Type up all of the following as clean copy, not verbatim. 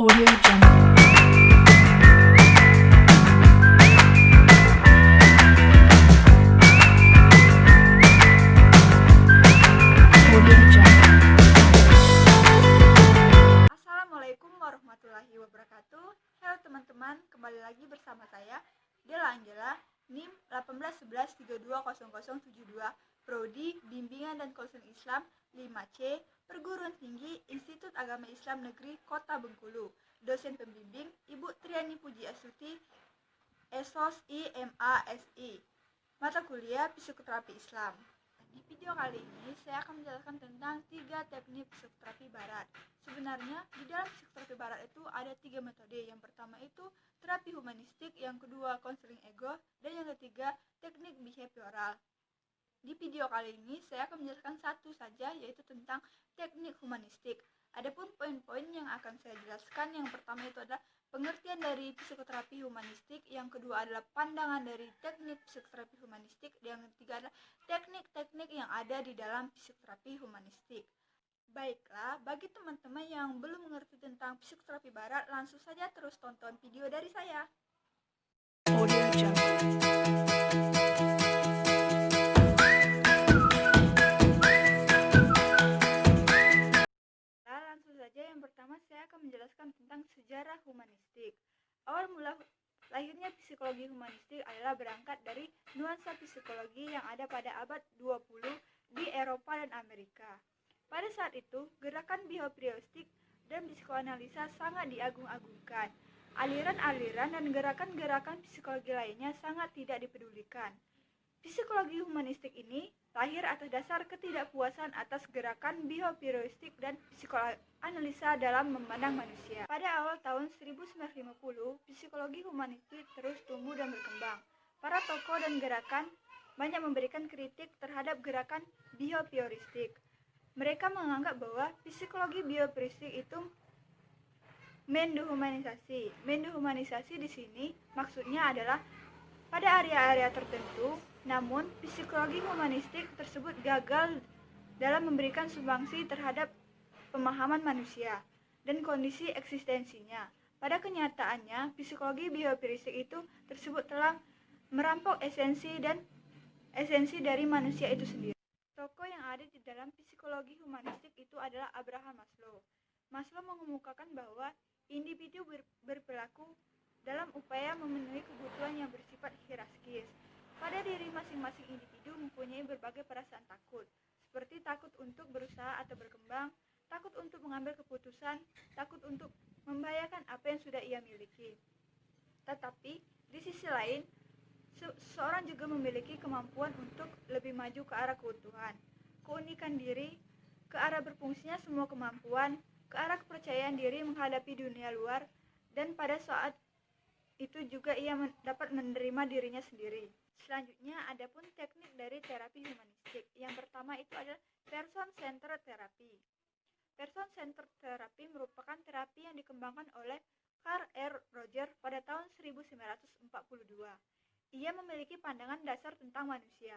Audio Jungle. Audio Jungle. Assalamualaikum warahmatullahi wabarakatuh. Halo teman-teman, kembali lagi bersama saya Dela Angela, NIM 1811320072, Prodi Bimbingan dan Konseling Islam 5C, Perguruan Tinggi Institut Agama Islam Negeri Kota Bengkulu. Dosen pembimbing Ibu Triani Puji Astuti, Esos IMASI. Mata kuliah Psikoterapi Islam. Di video kali ini saya akan menjelaskan tentang 3 teknik psikoterapi barat. Sebenarnya di dalam psikoterapi barat itu ada 3 metode. Yang pertama itu terapi humanistik, yang kedua konseling ego, dan yang ketiga teknik behavioral. Di video kali ini saya akan menjelaskan satu saja, yaitu tentang teknik humanistik. Adapun poin-poin yang akan saya jelaskan, yang pertama itu adalah pengertian dari psikoterapi humanistik, yang kedua adalah pandangan dari teknik psikoterapi humanistik, dan yang ketiga adalah teknik-teknik yang ada di dalam psikoterapi humanistik. Baiklah, bagi teman-teman yang belum mengerti tentang psikoterapi barat, langsung saja terus tonton video dari saya. Audio Jungle. Langsung saja, yang pertama saya akan menjelaskan tentang sejarah humanistik. Awal mula lahirnya psikologi humanistik adalah berangkat dari nuansa psikologi yang ada pada abad 20 di Eropa dan Amerika. Pada saat itu, gerakan behavioristik dan psikoanalisa sangat diagung-agungkan. Aliran-aliran dan gerakan-gerakan psikologi lainnya sangat tidak dipedulikan. Psikologi humanistik ini lahir atas dasar ketidakpuasan atas gerakan behavioristik dan psikoanalisa dalam memandang manusia. Pada awal tahun 1950, psikologi humanistik terus tumbuh dan berkembang. Para tokoh dan gerakan banyak memberikan kritik terhadap gerakan behavioristik. Mereka menganggap bahwa psikologi behavioristik itu mendehumanisasi. Mendehumanisasi di sini maksudnya adalah pada area-area tertentu, namun psikologi humanistik tersebut gagal dalam memberikan sumbangsi terhadap pemahaman manusia dan kondisi eksistensinya. Pada kenyataannya, psikologi behavioristik itu tersebut telah merampok esensi dari manusia itu sendiri. Tokoh yang ada di dalam psikologi humanistik itu adalah Abraham Maslow. Maslow mengemukakan bahwa individu berperilaku dalam upaya memenuhi kebutuhan yang bersifat hierarkis. Pada diri masing-masing individu mempunyai berbagai perasaan takut, seperti takut untuk berusaha atau berkembang, takut untuk mengambil keputusan, takut untuk membahayakan apa yang sudah ia miliki. Tetapi, di sisi lain, seseorang juga memiliki kemampuan untuk lebih maju ke arah keutuhan, keunikan diri, ke arah berfungsinya semua kemampuan, ke arah kepercayaan diri menghadapi dunia luar, dan pada saat itu juga ia dapat menerima dirinya sendiri. Selanjutnya, adapun teknik dari terapi humanistik. Yang pertama itu adalah person-centered therapy. Person-centered therapy merupakan terapi yang dikembangkan oleh Carl R. Rogers pada tahun 1942. Ia memiliki pandangan dasar tentang manusia,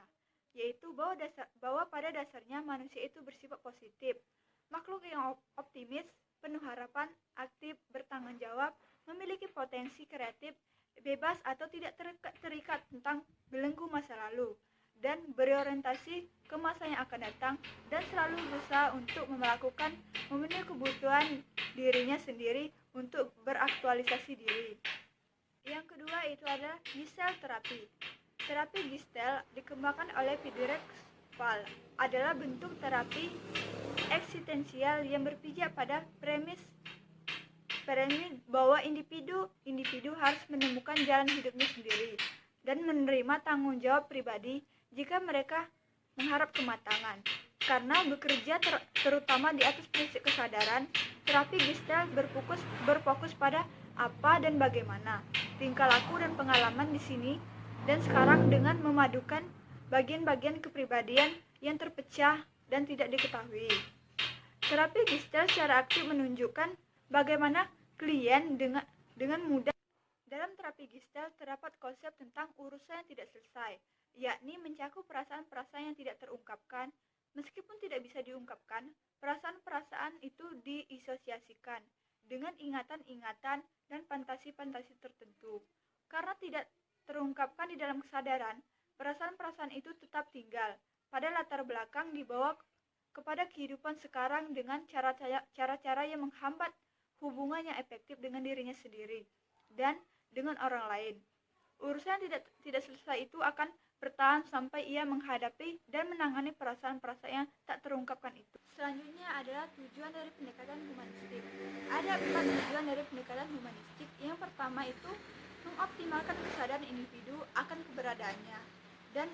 yaitu bahwa pada dasarnya manusia itu bersifat positif, makhluk yang optimis, penuh harapan, aktif, bertanggung jawab, memiliki potensi kreatif, bebas atau tidak terikat tentang belenggu masa lalu, dan berorientasi ke masa yang akan datang, dan selalu berusaha untuk memenuhi kebutuhan dirinya sendiri untuk beraktualisasi diri. Yang kedua itu adalah Gestalt terapi. Terapi Gestalt dikembangkan oleh Friedrich Paul adalah bentuk terapi eksistensial yang berpijak pada premis bahwa individu harus menemukan jalan hidupnya sendiri dan menerima tanggung jawab pribadi jika mereka mengharap kematangan. Karena bekerja terutama di atas prinsip kesadaran, terapi Gestalt berfokus pada apa dan bagaimana, tingkah laku dan pengalaman di sini dan sekarang dengan memadukan bagian-bagian kepribadian yang terpecah dan tidak diketahui. Terapi Gestalt secara aktif menunjukkan bagaimana klien dengan mudah. Dalam terapi Gestalt terdapat konsep tentang urusan yang tidak selesai, yakni mencakup perasaan-perasaan yang tidak terungkapkan. Meskipun tidak bisa diungkapkan, perasaan-perasaan itu diasosiasikan. dengan ingatan-ingatan dan fantasi-fantasi tertentu. Karena tidak terungkapkan di dalam kesadaran, perasaan-perasaan itu tetap tinggal pada latar belakang dibawa kepada kehidupan sekarang dengan cara-cara yang menghambat hubungan yang efektif dengan dirinya sendiri dan dengan orang lain. Urusan tidak selesai itu akan bertahan sampai ia menghadapi dan menangani perasaan-perasaan yang tak terungkapkan itu. Selanjutnya adalah tujuan dari pendekatan humanistik. Ada 4 tujuan dari pendekatan humanistik. Yang pertama itu mengoptimalkan kesadaran individu akan keberadaannya dan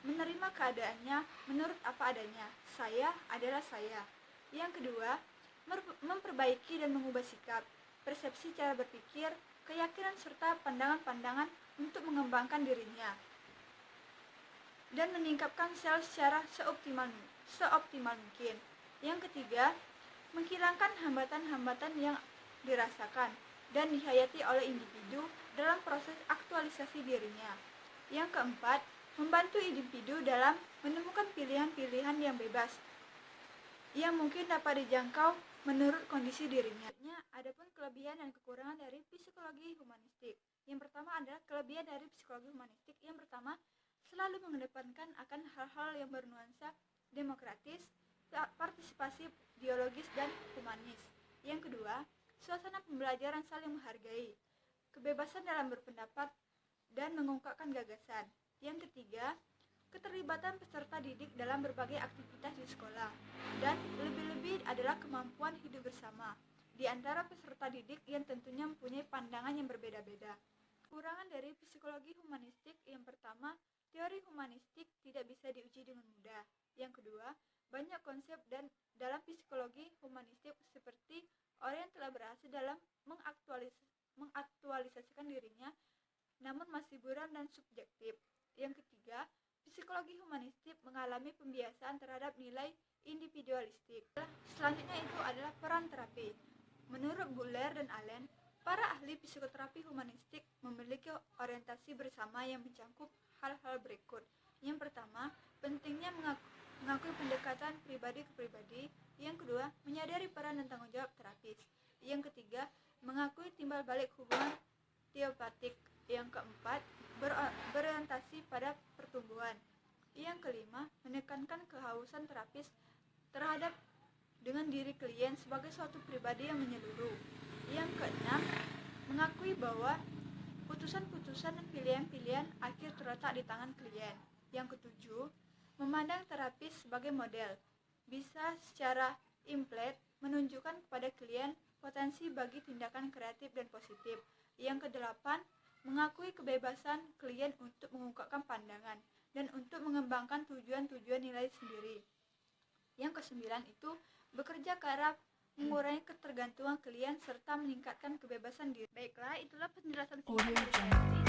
menerima keadaannya menurut apa adanya. Saya adalah saya. Yang kedua, memperbaiki dan mengubah sikap, persepsi cara berpikir, keyakinan serta pandangan-pandangan untuk mengembangkan dirinya dan meningkatkan sel secara seoptimal mungkin. Yang ketiga, menghilangkan hambatan-hambatan yang dirasakan dan dihayati oleh individu dalam proses aktualisasi dirinya. Yang keempat, membantu individu dalam menemukan pilihan-pilihan yang bebas yang mungkin dapat dijangkau menurut kondisi dirinya. Adapun kelebihan dan kekurangan dari psikologi humanistik. Yang pertama adalah kelebihan dari psikologi humanistik. Yang pertama, selalu mengedepankan akan hal-hal yang bernuansa demokratis, partisipasi biologis dan humanis. Yang kedua, suasana pembelajaran saling menghargai, kebebasan dalam berpendapat dan mengungkapkan gagasan. Yang ketiga, keterlibatan peserta didik dalam berbagai aktivitas di sekolah, dan lebih-lebih adalah kemampuan hidup bersama di antara peserta didik yang tentunya mempunyai pandangan yang berbeda-beda. Kekurangan dari psikologi humanistik. Yang pertama, teori humanistik tidak bisa diuji dengan mudah. Yang kedua, banyak konsep dan dalam psikologi humanistik seperti orang yang telah berhasil dalam mengaktualisasikan dirinya namun masih buram dan subjektif. Yang ketiga, psikologi humanistik mengalami pembiasaan terhadap nilai individualistik. Selanjutnya itu adalah peran terapi. Menurut Buller dan Allen, para ahli psikoterapi humanistik memiliki orientasi bersama yang mencakup hal-hal berikut. Yang pertama, pentingnya mengakui pendekatan pribadi ke pribadi. Yang kedua, menyadari peran dan tanggung jawab terapis. Yang ketiga, mengakui timbal balik hubungan teopatik. Yang keempat, berorientasi pada pertumbuhan. Yang kelima, menekankan kehausan terapis terhadap dengan diri klien sebagai suatu pribadi yang menyeluruh. Yang keenam, mengakui bahwa putusan-putusan dan pilihan-pilihan akhir terletak di tangan klien. Yang ketujuh, memandang terapis sebagai model, bisa secara implicit menunjukkan kepada klien potensi bagi tindakan kreatif dan positif. Yang kedelapan, mengakui kebebasan klien untuk mengungkapkan pandangan dan untuk mengembangkan tujuan-tujuan nilai sendiri. Yang kesembilan itu bekerja ke arah mengurangi ketergantungan klien serta meningkatkan kebebasan diri. Baiklah, itulah penjelasan singkat dari saya.